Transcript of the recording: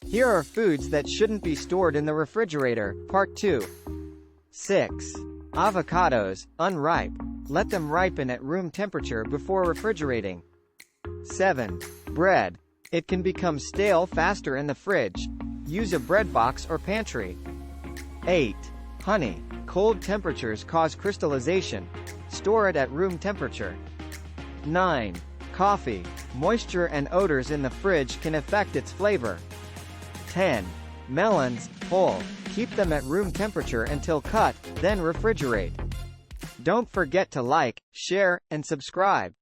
Here are foods that shouldn't be stored in the refrigerator, Part 2. 6. Avocados, unripe. Let them ripen at room temperature before refrigerating. 7. Bread. It can become stale faster in the fridge. Use a bread box or pantry. 8. Honey. Cold temperatures cause crystallization. Store it at room temperature. 9. Coffee. Moisture and odors in the fridge can affect its flavor. 10. Melons, whole. Keep them at room temperature until cut, then refrigerate. Don't forget to like, share, and subscribe.